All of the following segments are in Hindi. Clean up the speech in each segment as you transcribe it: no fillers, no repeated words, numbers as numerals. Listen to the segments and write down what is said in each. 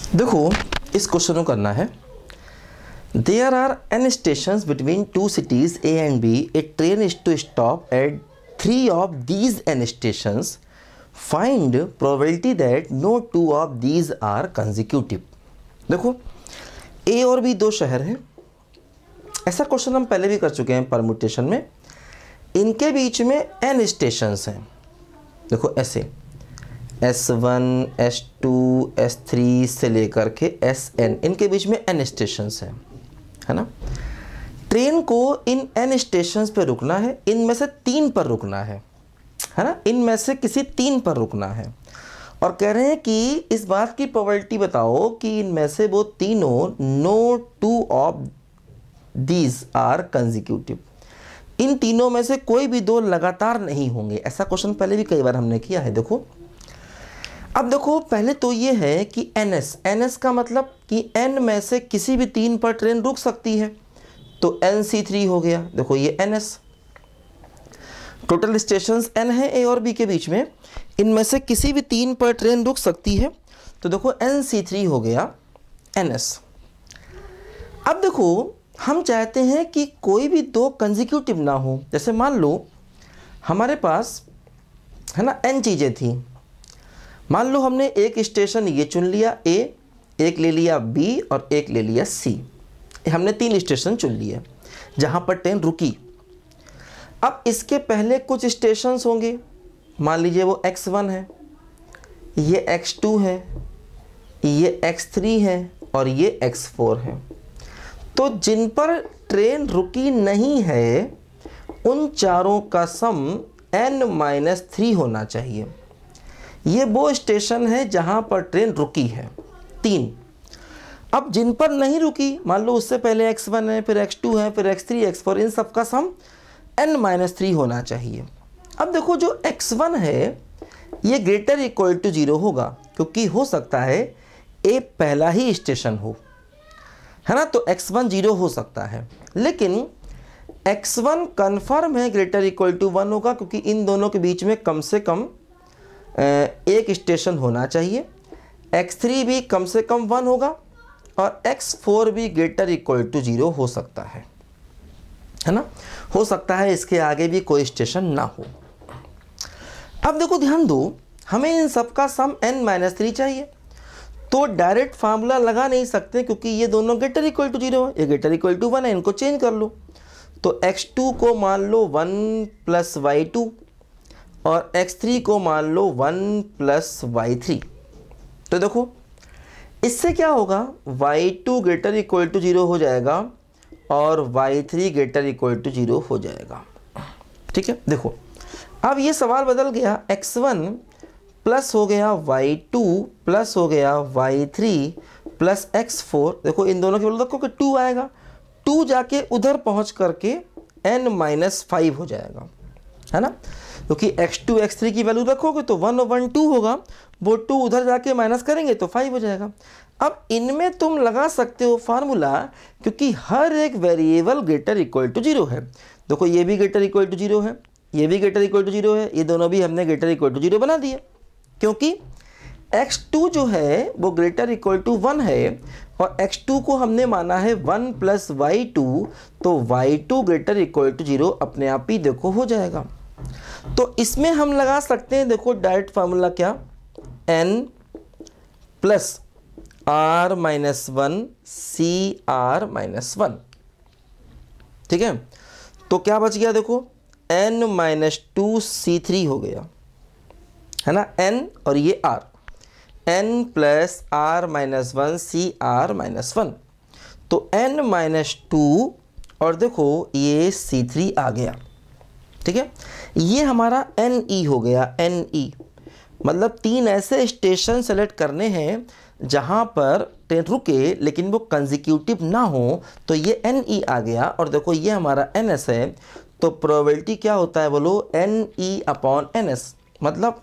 देखो इस क्वेश्चन को करना है। There are n stations between two cities A and B. A train is to stop at 3 of these n stations. Find probability that no 2 of these are consecutive. देखो A और B दो शहर हैं। ऐसा क्वेश्चन हम पहले भी कर चुके हैं परम्यूटेशन में। इनके बीच में n स्टेशंस हैं। देखो ऐसे S1, S2, S3 से लेकर के Sn, इनके बीच में n स्टेशंस हैं, है ना। ट्रेन को इन n स्टेशंस पे रुकना है। इनमें से 3 पर रुकना है ना। इनमें से किसी 3 पर रुकना है और कह रहे हैं कि इस बात की प्रोबेबिलिटी बताओ कि इनमें से वो तीनों no 2 of these are consecutive. इन तीनों में से कोई भी दो लगातार नहीं होंगे। ऐसा क्वेश्चन पहले भी कई बार हमने किया है। देखो अब देखो पहले तो ये है कि NS का मतलब कि n में से किसी भी 3 पर ट्रेन रुक सकती है, तो NC3 हो गया। देखो ये NS, टोटल स्टेशंस n है A और B के बीच में, इनमें से किसी भी 3 पर ट्रेन रुक सकती है, तो देखो NC3 हो गया NS. अब देखो हम चाहते हैं कि कोई भी दो कंसेक्यूटिव ना हो। जैसे मान लो हमारे पास है ना n चीज़ें थी। मान लो हमने एक स्टेशन ये चुन लिया A, एक ले लिया B और एक ले लिया C. हमने 3 स्टेशन चुन लिए जहाँ पर ट्रेन रुकी। अब इसके पहले कुछ स्टेशंस होंगे। मान लीजिए वो X1 है, ये X2 है, ये X3 है और ये X4 है। तो जिन पर ट्रेन रुकी नहीं है उन चारों का सम n-3 होना चाहिए। ये वो स्टेशन है जहां पर ट्रेन रुकी है 3। अब जिन पर नहीं रुकी, मान लो उससे पहले X1 है, फिर X2 है, फिर X3, X4, इन सब का सम n-3 होना चाहिए। अब देखो जो X1 है ये ग्रेटर इक्वल टू 0 होगा, क्योंकि हो सकता है A पहला ही स्टेशन हो, है ना। तो X1 0 हो सकता है, लेकिन X1 कन्फर्म है ग्रेटर इक्वल टू 1 होगा, क्योंकि इन दोनों के बीच में कम से कम एक स्टेशन होना चाहिए। X3 भी कम से कम 1 होगा और X4 भी ग्रेटर इक्वल टू 0 हो सकता है ना। हो सकता है इसके आगे भी कोई स्टेशन ना हो। अब देखो ध्यान दो, हमें इन सब का सम n-3 चाहिए, तो डायरेक्ट फार्मूला लगा नहीं सकते क्योंकि ये दोनों ग्रेटर इक्वल टू 0 है, ये ग्रेटर इक्वल टू 1 है। इनको चेंज कर लो। तो X2 को मान लो 1 + Y2 और X3 को मान लो 1 + Y3। तो देखो इससे क्या होगा, Y2 ग्रेटर इक्वल टू 0 हो जाएगा और Y3 ग्रेटर इक्वल टू 0 हो जाएगा। ठीक है, देखो अब ये सवाल बदल गया। X1 प्लस हो गया Y2 प्लस हो गया Y3 प्लस X4। देखो इन दोनों के बदले देखो कि 2 आएगा, 2 जाके उधर पहुंच करके n-5 हो जाएगा, है ना। क्योंकि X2 X3 की वैल्यू रखोगे तो 1 और 1 2 होगा, वो 2 उधर जाके माइनस करेंगे तो 5 हो जाएगा। अब इनमें तुम लगा सकते हो फार्मूला, क्योंकि हर एक वेरिएबल ग्रेटर इक्वल टू 0 है। देखो ये भी ग्रेटर इक्वल टू 0 है, ये भी ग्रेटर इक्वल टू 0 है, ये दोनों भी हमने ग्रेटर इक्वल टू 0 बना दिए, क्योंकि X2 जो है वो ग्रेटर इक्वल टू 1 है और X2 को हमने माना है 1 + Y2, तो Y2 ग्रेटर इक्वल टू 0 अपने आप ही देखो हो जाएगा। तो इसमें हम लगा सकते हैं, देखो डायरेक्ट फार्मूला क्या, n + R-1 CR-1। ठीक है, तो क्या बच गया, देखो n-2 C3 हो गया, है ना। n और ये r, n + R-1 CR-1, तो n-2 और देखो ये C3 आ गया। ठीक है, ये हमारा NE हो गया। NE मतलब 3 ऐसे स्टेशन सेलेक्ट करने हैं जहां पर ट्रेन रुके लेकिन वो कंसेक्यूटिव ना हो, तो ये NE आ गया। और देखो ये हमारा NS है, तो प्रोबेबिलिटी क्या होता है बोलो, NE/NS, मतलब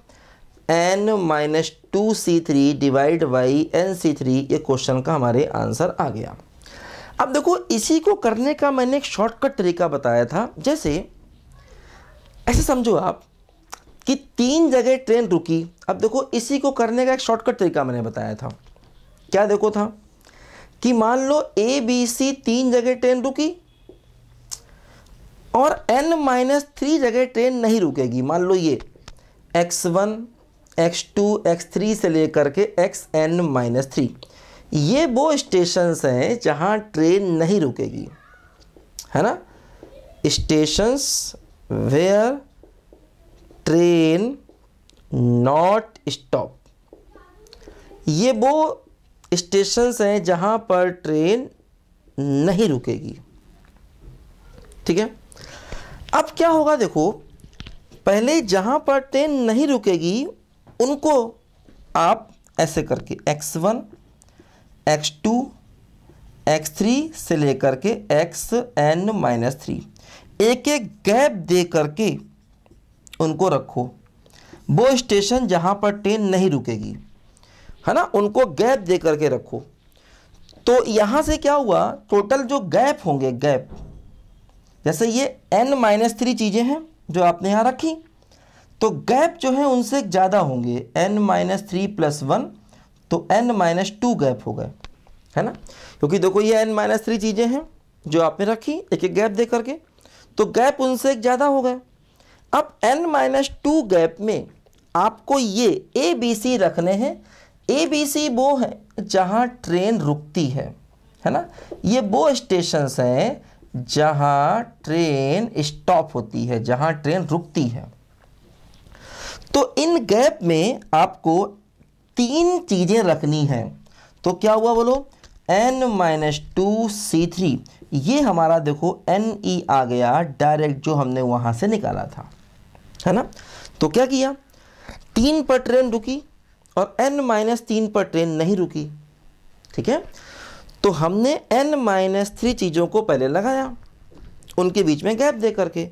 n-2 C3 divide by NC3। ये क्वेश्चन का हमारे आंसर आ गया। अब देखो इसी को करने का मैंने एक शॉर्टकट तरीका बताया था। जैसे ऐसे समझो आप कि 3 जगह ट्रेन रुकी। अब देखो इसी को करने का एक शॉर्टकट तरीका मैंने बताया था। क्या देखो था कि मान लो ए बी सी 3 जगह ट्रेन रुकी और n-3 जगह ट्रेन नहीं रुकेगी। मान लो ये x1 x2 x3 से लेकर के xn-3, ये वो स्टेशंस हैं जहां ट्रेन नहीं रुकेगी, है ना। Stations where train not stop, ये वो स्टेशंस हैं जहां पर ट्रेन नहीं रुकेगी। ठीक है, अब क्या होगा देखो, पहले जहां पर ट्रेन नहीं रुकेगी उनको आप ऐसे करके x1 x2 x3 से लेकर के xn-3 एक एक गैप दे करके उनको रखो। वो स्टेशन जहां पर ट्रेन नहीं रुकेगी, है ना, उनको गैप दे करके रखो। तो यहां से क्या हुआ, टोटल जो गैप होंगे, गैप जैसे ये n-3 चीजें हैं जो आपने यहां रखी, तो गैप जो है उनसे ज़्यादा होंगे, n-3 + 1 तो n-2 गैप हो गए, है ना। क्योंकि देखो ये n-3 चीज़ें हैं जो आपने रखी एक एक गैप दे करके, तो गैप उनसे ज़्यादा हो गए। अब n-2 गैप में आपको ये ए बी सी रखने हैं। ए बी सी वो है जहाँ ट्रेन रुकती है ना, ये वो स्टेशंस हैं जहाँ ट्रेन स्टॉप होती है, जहाँ ट्रेन रुकती है। तो इन गैप में आपको 3 चीज़ें रखनी हैं। तो क्या हुआ बोलो, n-2 C3, ये हमारा देखो NE आ गया डायरेक्ट जो हमने वहाँ से निकाला था, है ना। तो क्या किया, 3 पर ट्रेन रुकी और n-3 पर ट्रेन नहीं रुकी। ठीक है, तो हमने n-3 चीज़ों को पहले लगाया उनके बीच में गैप दे करके,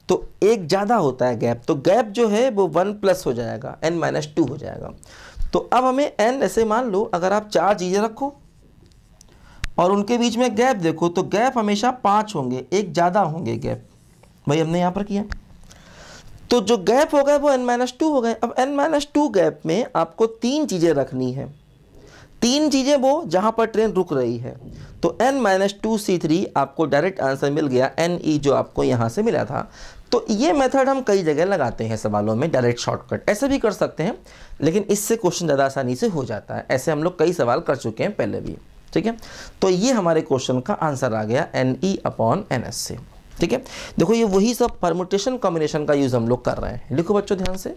तो एक ज़्यादा होता है गैप, तो गैप जो है वो 1+ हो जाएगा, n-2 हो जाएगा। तो अब हमें n ऐसे मान लो, अगर आप 4 चीज़ें रखो और उनके बीच में गैप देखो, तो गैप हमेशा 5 होंगे, एक ज़्यादा होंगे गैप, भाई हमने यहाँ पर किया। तो जो गैप हो गए वो n-2 हो गए। अब n-2 गैप में आपको 3 चीज़ें रखनी है, 3 चीज़ें वो जहाँ पर ट्रेन रुक रही है। तो n-2 C3 आपको डायरेक्ट आंसर मिल गया, NE जो आपको यहाँ से मिला था। तो ये मेथड हम कई जगह लगाते हैं सवालों में, डायरेक्ट शॉर्टकट ऐसे भी कर सकते हैं, लेकिन इससे क्वेश्चन ज़्यादा आसानी से हो जाता है। ऐसे हम लोग कई सवाल कर चुके हैं पहले भी। ठीक है, तो ये हमारे क्वेश्चन का आंसर आ गया NE/NS से। ठीक है, देखो ये वही सब परमुटेशन कॉम्बिनेशन का यूज़ हम लोग कर रहे हैं। लिखो बच्चों ध्यान से।